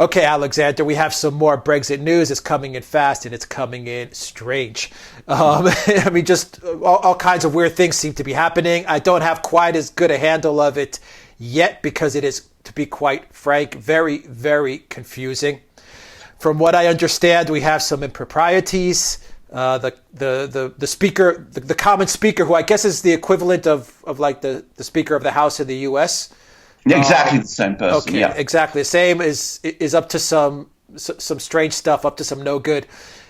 Okay, Alexander, we have some more Brexit news. It's coming in fast and it's coming in strange. I mean, just all kinds of weird things seem to be happening. I don't have quite as good a handle of it yet because it is, to be quite frank, very, very confusing. From what I understand, we have some improprieties. The speaker, the Commons Speaker, who I guess is the equivalent of like the Speaker of the House in the U.S., exactly the same person. Okay, yeah. Exactly the same is up to some strange stuff, up to some no good,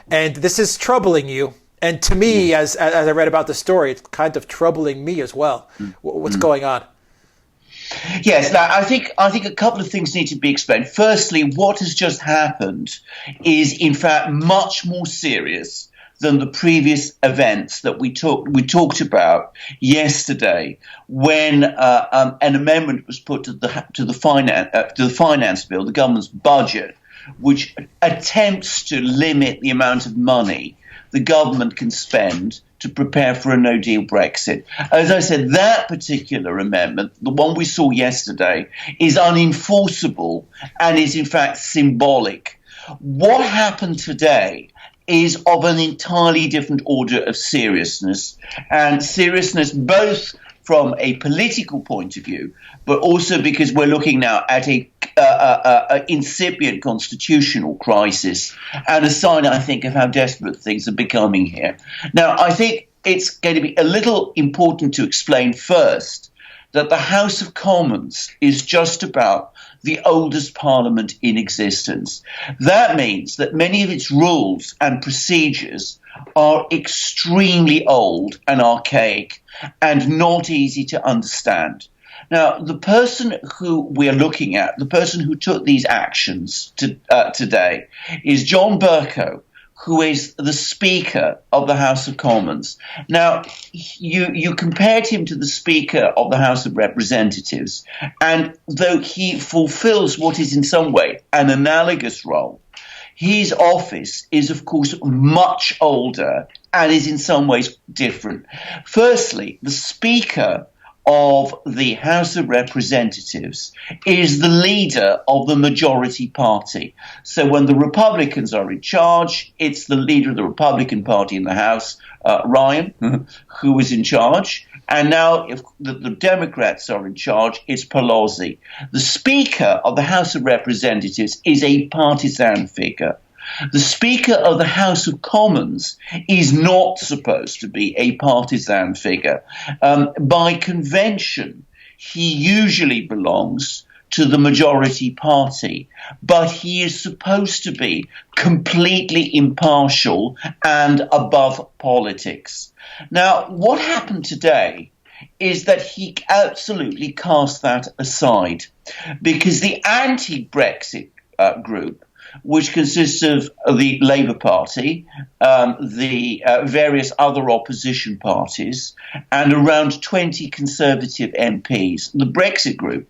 and this is troubling you. And to me, as I read about the story, it's kind of troubling me as well. What's going on? Yes, now I think a couple of things need to be explained. Firstly, what has just happened is in fact much more serious than the previous events that we talked about yesterday, when an amendment was put to the finance bill, the government's budget, which attempts to limit the amount of money the government can spend to prepare for a no-deal Brexit. As I said, that particular amendment, the one we saw yesterday, is unenforceable and is in fact symbolic. What happened today is of an entirely different order of seriousness, and seriousness both from a political point of view, but also because we're looking now at a incipient constitutional crisis, and a sign, I think, of how desperate things are becoming here. Now, I think it's going to be a little important to explain first that the House of Commons is just about the oldest parliament in existence. That means that many of its rules and procedures are extremely old and archaic and not easy to understand. Now, the person who we're looking at, the person who took these actions today, is John Bercow, who is the Speaker of the House of Commons. Now, you compared him to the Speaker of the House of Representatives, and though he fulfills what is in some way an analogous role, his office is, of course, much older and is in some ways different. Firstly, the Speaker of the House of Representatives is the leader of the majority party. So when the Republicans are in charge, it's the leader of the Republican Party in the House, Ryan, who is in charge. And now if the Democrats are in charge, it's Pelosi. The Speaker of the House of Representatives is a partisan figure. The Speaker of the House of Commons is not supposed to be a partisan figure. By convention, he usually belongs to the majority party, but he is supposed to be completely impartial and above politics. Now, what happened today is that he absolutely cast that aside, because the anti-Brexit group, which consists of the Labour Party, the various other opposition parties, and around 20 Conservative MPs, the Brexit group,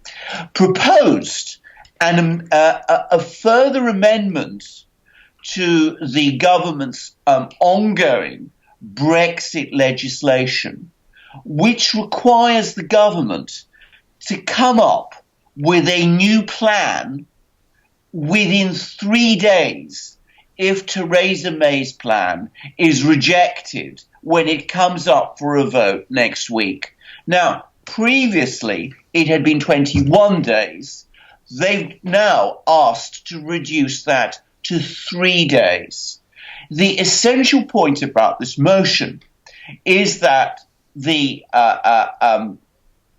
proposed a further amendment to the government's ongoing Brexit legislation, which requires the government to come up with a new plan within 3 days if Theresa May's plan is rejected when it comes up for a vote next week. Now, previously, it had been 21 days. They've now asked to reduce that to 3 days. The essential point about this motion is that the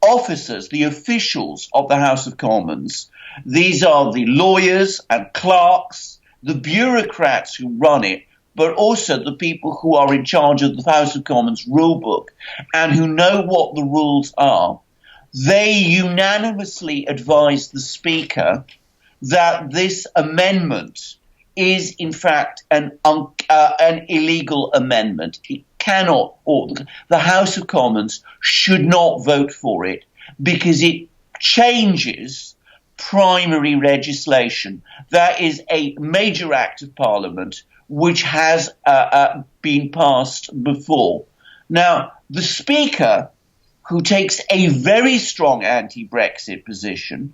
officers, the officials of the House of Commons, these are the lawyers and clerks, the bureaucrats who run it, but also the people who are in charge of the House of Commons rulebook and who know what the rules are. They unanimously advised the Speaker that this amendment is in fact an illegal amendment. It cannot, or the House of Commons should not vote for it because it changes primary legislation. That is a major act of Parliament which has been passed before. Now, the Speaker, who takes a very strong anti-Brexit position,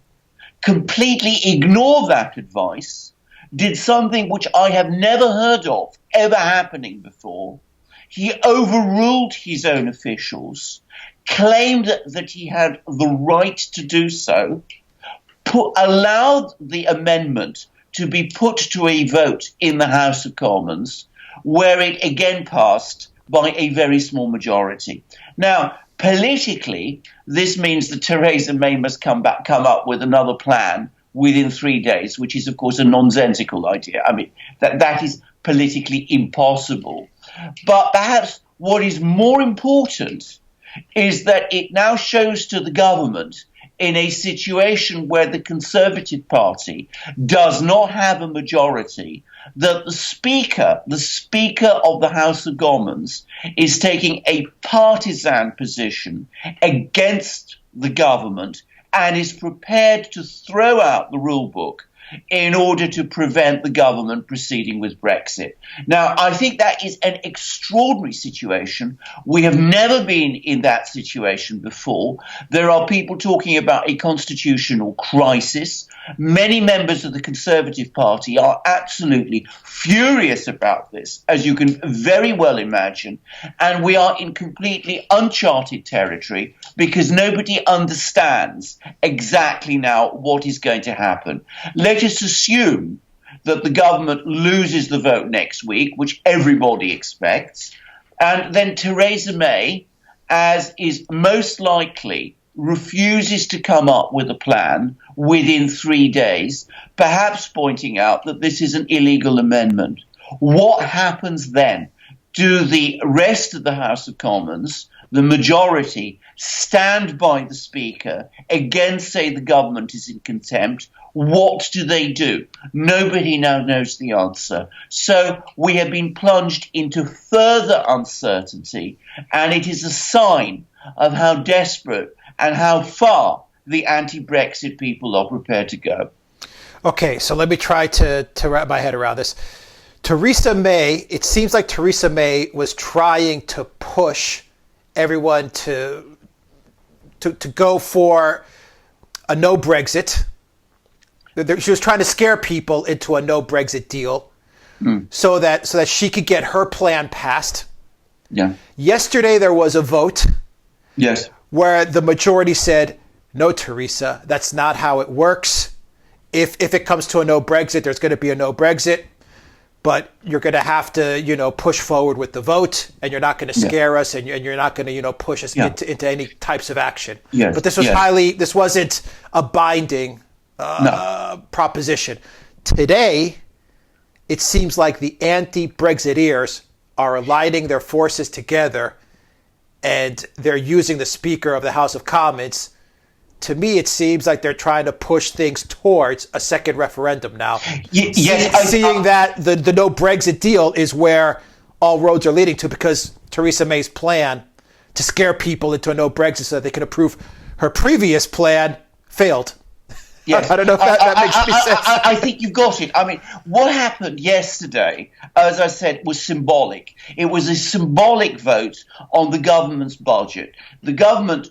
completely ignore that advice, did something which I have never heard of ever happening before. He overruled his own officials, claimed that he had the right to do so, allowed the amendment to be put to a vote in the House of Commons, where it again passed by a very small majority. Now, politically, this means that Theresa May must come up with another plan within 3 days, which is, of course, a nonsensical idea. I mean, that is politically impossible. But perhaps what is more important is that it now shows to the government, in a situation where the Conservative Party does not have a majority, that the Speaker of the House of Commons is taking a partisan position against the government and is prepared to throw out the rule book in order to prevent the government proceeding with Brexit. Now, I think that is an extraordinary situation. We have never been in that situation before. There are people talking about a constitutional crisis. Many members of the Conservative Party are absolutely furious about this, as you can very well imagine. And we are in completely uncharted territory because nobody understands exactly now what is going to happen. Let us assume that the government loses the vote next week, which everybody expects, and then Theresa May, as is most likely, refuses to come up with a plan within 3 days, perhaps pointing out that this is an illegal amendment. What happens then? Do the rest of the House of Commons, the majority, stand by the Speaker, again say the government is in contempt? What do they do? Nobody now knows the answer. So we have been plunged into further uncertainty, and it is a sign of how desperate and how far the anti-Brexit people are prepared to go. Okay, so let me try to wrap my head around this. Theresa May, it seems like Theresa May was trying to push everyone to go for a no Brexit. She was trying to scare people into a no Brexit deal so that she could get her plan passed. Yeah. Yesterday there was a vote. Yes. Where the majority said, no, Theresa, that's not how it works. If it comes to a no Brexit, there's going to be a no Brexit. But you're going to have to, push forward with the vote, and you're not going to scare us, and you're not going to, push us into any types of action. Yes. But this was this wasn't a binding proposition. Today, it seems like the anti-Brexiteers are aligning their forces together, and they're using the Speaker of the House of Commons. To me, it seems like they're trying to push things towards a second referendum now. Seeing that the no Brexit deal is where all roads are leading to, because Theresa May's plan to scare people into a no Brexit so that they can approve her previous plan failed. Yes. I don't know if that makes any sense. I think you've got it. I mean, what happened yesterday, as I said, was symbolic. It was a symbolic vote on the government's budget. The government,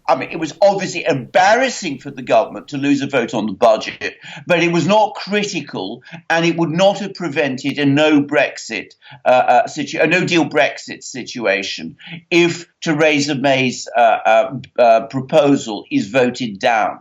it was obviously embarrassing for the government to lose a vote on the budget, but it was not critical, and it would not have prevented a no Brexit a no deal Brexit situation if Theresa May's proposal is voted down.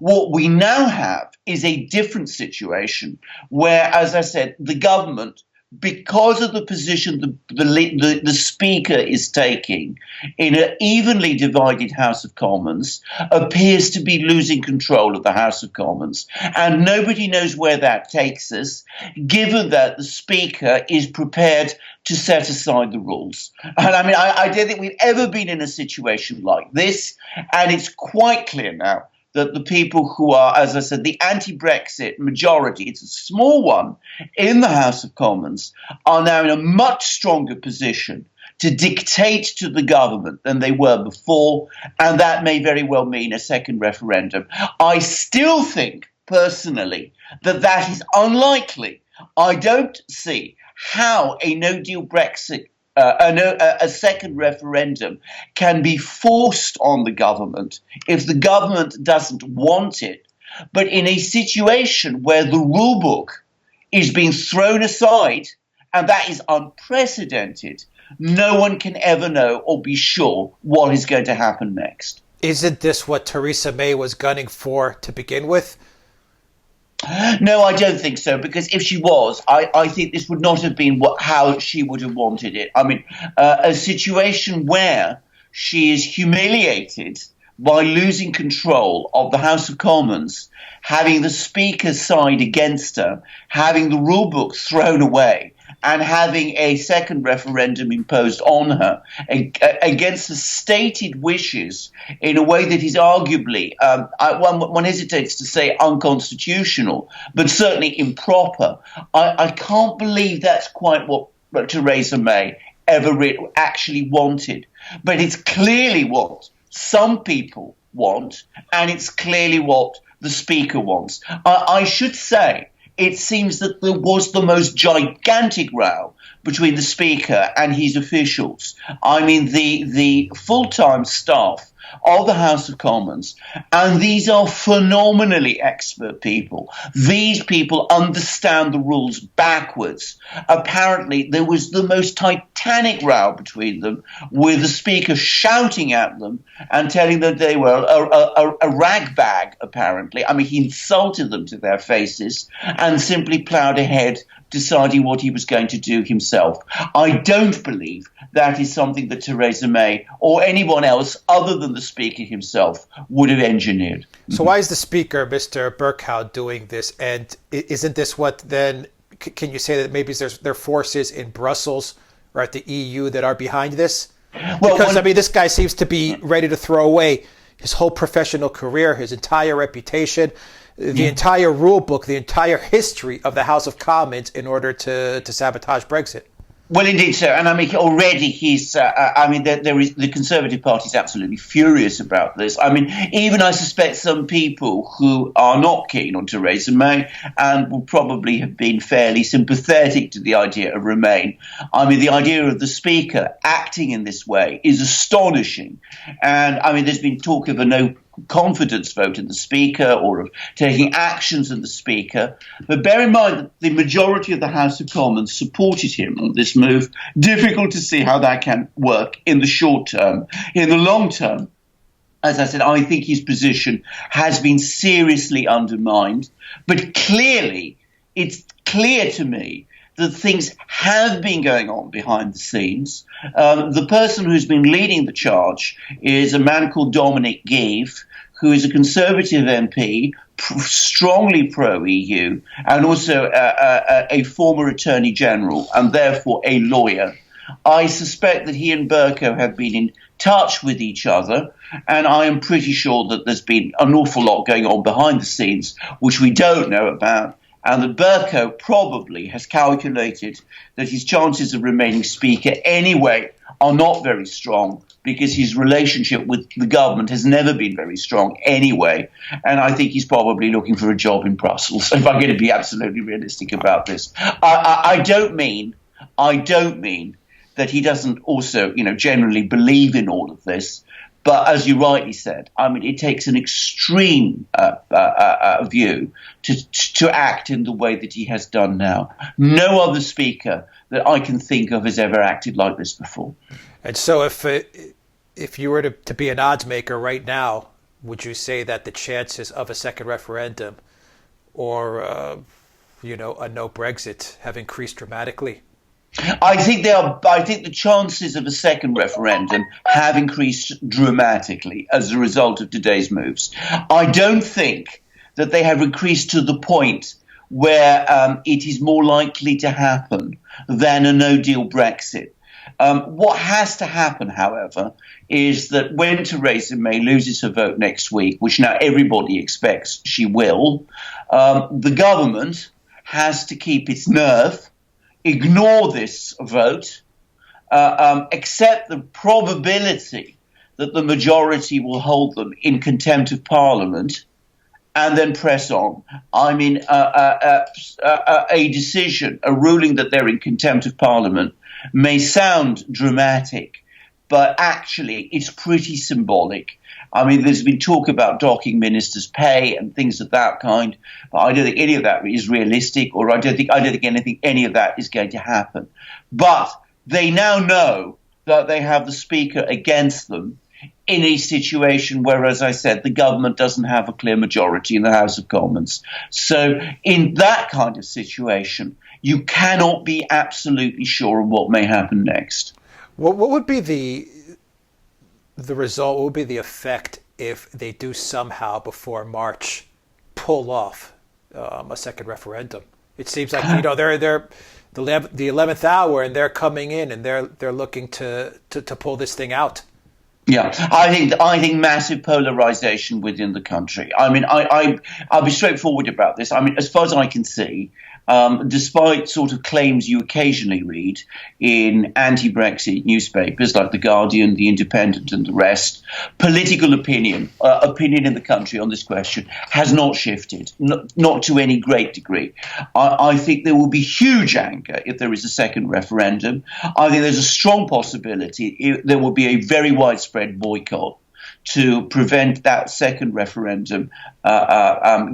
What we now have is a different situation where, as I said, the government, because of the position the Speaker is taking in an evenly divided House of Commons, appears to be losing control of the House of Commons. And nobody knows where that takes us, given that the Speaker is prepared to set aside the rules. And I don't think we've ever been in a situation like this, and it's quite clear now that the people who are, as I said, the anti-Brexit majority, it's a small one, in the House of Commons, are now in a much stronger position to dictate to the government than they were before, and that may very well mean a second referendum. I still think, personally, that is unlikely. I don't see how a no-deal Brexit a second referendum can be forced on the government if the government doesn't want it. But in a situation where the rule book is being thrown aside, and that is unprecedented, no one can ever know or be sure what is going to happen next. Isn't this what Theresa May was gunning for to begin with? No, I don't think so, because if she was, I think this would not have been how she would have wanted it. I mean, a situation where she is humiliated by losing control of the House of Commons, having the Speaker's side against her, having the rule book thrown away, and having a second referendum imposed on her against the stated wishes in a way that is arguably, one hesitates to say unconstitutional, but certainly improper. I can't believe that's quite what Theresa May ever actually wanted. But it's clearly what some people want, and it's clearly what the Speaker wants. I should say, it seems that there was the most gigantic row between the Speaker and his officials. I mean, the full-time staff of the House of Commons, and these are phenomenally expert people. These people understand the rules backwards. Apparently, there was the most titanic row between them, with the Speaker shouting at them and telling them they were a rag bag, apparently. I mean, he insulted them to their faces and simply ploughed ahead, deciding what he was going to do himself. I don't believe that is something that Theresa May or anyone else other than the Speaker himself would have engineered. So why is the Speaker, Mr. Bercow, doing this? And isn't this what then, can you say that maybe there are forces in Brussels or at the EU that are behind this? Well, because, this guy seems to be ready to throw away his whole professional career, his entire reputation, the entire rule book, the entire history of the House of Commons in order to sabotage Brexit. Well, indeed, sir. And I mean, already the Conservative Party is absolutely furious about this. I mean, even I suspect some people who are not keen on Theresa May and will probably have been fairly sympathetic to the idea of Remain. I mean, the idea of the Speaker acting in this way is astonishing. And I mean, there's been talk of a no confidence vote in the Speaker or of taking actions in the Speaker. But bear in mind that the majority of the House of Commons supported him on this move. Difficult to see how that can work in the short term. In the long term, as I said, I think his position has been seriously undermined. But clearly, it's clear to me that things have been going on behind the scenes. The person who's been leading the charge is a man called Dominic Grieve, who is a Conservative MP, strongly pro-EU, and also a former Attorney General, and therefore a lawyer. I suspect that he and Bercow have been in touch with each other, and I am pretty sure that there's been an awful lot going on behind the scenes, which we don't know about, and that Bercow probably has calculated that his chances of remaining Speaker anyway are not very strong, because his relationship with the government has never been very strong anyway. And I think he's probably looking for a job in Brussels, if I'm going to be absolutely realistic about this. I don't mean that he doesn't also, generally believe in all of this. But as you rightly said, I mean, it takes an extreme view to act in the way that he has done now. No other Speaker that I can think of has ever acted like this before. And so if you were to be an odds maker right now, would you say that the chances of a second referendum or, a no Brexit have increased dramatically? I think the chances of a second referendum have increased dramatically as a result of today's moves. I don't think that they have increased to the point where it is more likely to happen than a no-deal Brexit. What has to happen, however, is that when Theresa May loses her vote next week, which now everybody expects she will, the government has to keep its nerve, ignore this vote, accept the probability that the majority will hold them in contempt of Parliament, and then press on. I mean, a decision, a ruling that they're in contempt of Parliament may sound dramatic, but actually it's pretty symbolic. I mean, there's been talk about docking ministers' pay and things of that kind, but I don't think any of that is realistic, or I don't think any of that is going to happen. But they now know that they have the Speaker against them in a situation where, as I said, the government doesn't have a clear majority in the House of Commons. So in that kind of situation, you cannot be absolutely sure of what may happen next. What would be the result? What would be the effect if they do somehow before March pull off a second referendum? It seems like they're the 11th hour and they're coming in and they're looking to pull this thing out. Yeah, I think massive polarization within the country. I mean, I'll be straightforward about this. I mean, as far as I can see, despite sort of claims you occasionally read in anti-Brexit newspapers like The Guardian, The Independent and the rest, political opinion in the country on this question has not shifted, not to any great degree. I think there will be huge anger if there is a second referendum. I think there's a strong possibility there will be a very widespread boycott to prevent that second referendum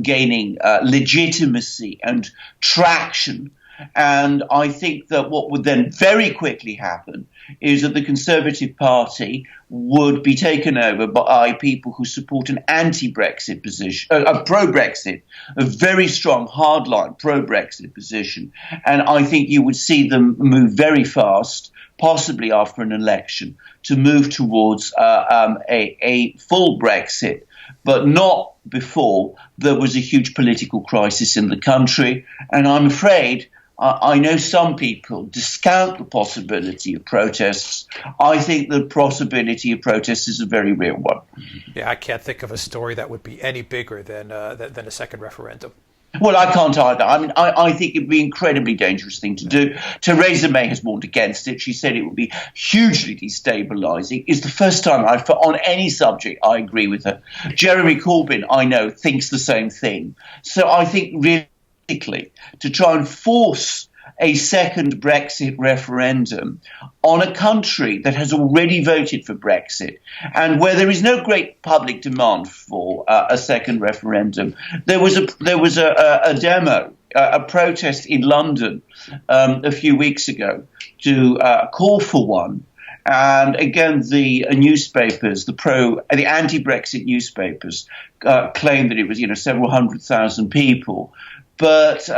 gaining legitimacy and traction. And I think that what would then very quickly happen is that the Conservative Party would be taken over by people who support an anti-Brexit position, a pro-Brexit, a very strong, hardline pro-Brexit position. And I think you would see them move very fast, possibly after an election, to move towards a full Brexit, but not before there was a huge political crisis in the country. And I'm afraid I know some people discount the possibility of protests. I think the possibility of protests is a very real one. Yeah, I can't think of a story that would be any bigger than a second referendum. Well, I can't either. I mean, I think it would be an incredibly dangerous thing to do. Theresa May has warned against it. She said it would be hugely destabilising. It's the first time on any subject I agree with her. Jeremy Corbyn, I know, thinks the same thing. So I think realistically, to try and force a second Brexit referendum on a country that has already voted for Brexit and where there is no great public demand for a second referendum. There was a demo, a protest in London a few weeks ago to call for one. And again, the newspapers, the anti-Brexit newspapers, claimed that it was, several 100,000 people. But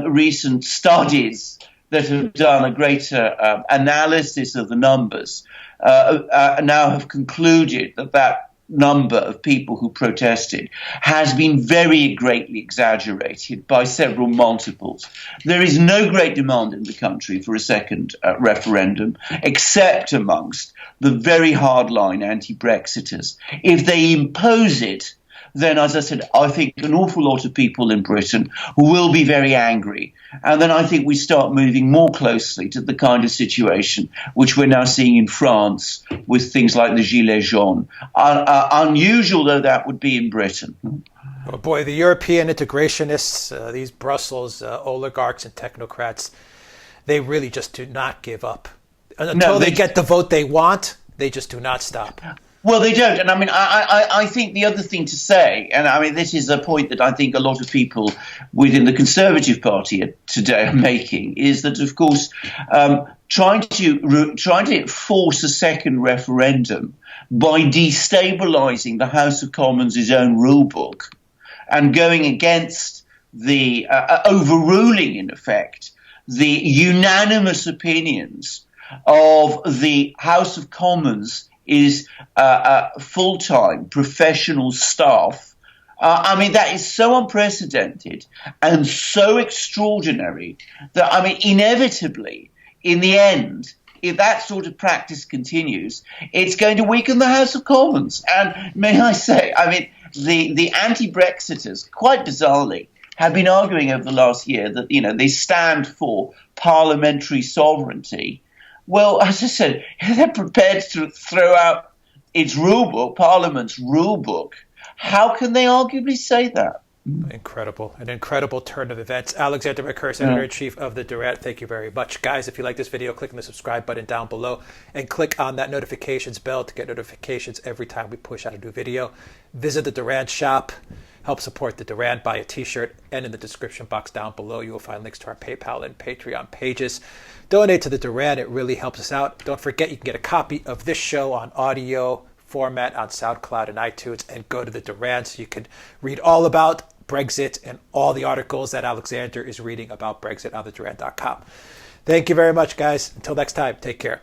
recent studies that have done a greater analysis of the numbers now have concluded that number of people who protested has been very greatly exaggerated by several multiples. There is no great demand in the country for a second referendum, except amongst the very hardline anti-Brexiters. If they impose it, then, as I said, I think an awful lot of people in Britain will be very angry. And then I think we start moving more closely to the kind of situation which we're now seeing in France with things like the Gilets jaunes. Unusual though that would be in Britain. Oh boy, the European integrationists, these Brussels oligarchs and technocrats, they really just do not give up. Until they get the vote they want, they just do not stop. Well, they don't. And I mean, I think the other thing to say, and I mean, this is a point that I think a lot of people within the Conservative Party today are making, is that, of course, trying to force a second referendum by destabilising the House of Commons' own rule book and going against the overruling, in effect, the unanimous opinions of the House of Commons is full-time professional staff. I mean, that is so unprecedented and so extraordinary that, I mean, inevitably, in the end, if that sort of practice continues, it's going to weaken the House of Commons. And may I say, I mean, the anti-Brexiters, quite bizarrely, have been arguing over the last year that, they stand for parliamentary sovereignty. Well, as I said, they're prepared to throw out its rule book, Parliament's rule book. How can they arguably say that? Incredible. An incredible turn of events. Alexander Mercouris, Editor-in-Chief of the Duran, thank you very much. Guys, if you like this video, click on the subscribe button down below and click on that notifications bell to get notifications every time we push out a new video. Visit the Duran shop. Help support the Duran. Buy a t-shirt. And in the description box down below, you will find links to our PayPal and Patreon pages. Donate to the Duran. It really helps us out. Don't forget, you can get a copy of this show on audio format on Soundcloud and iTunes, and go to the Duran so you can read all about Brexit and all the articles that Alexander is reading about Brexit on the Duran.com. Thank you very much, guys. Until next time, take care.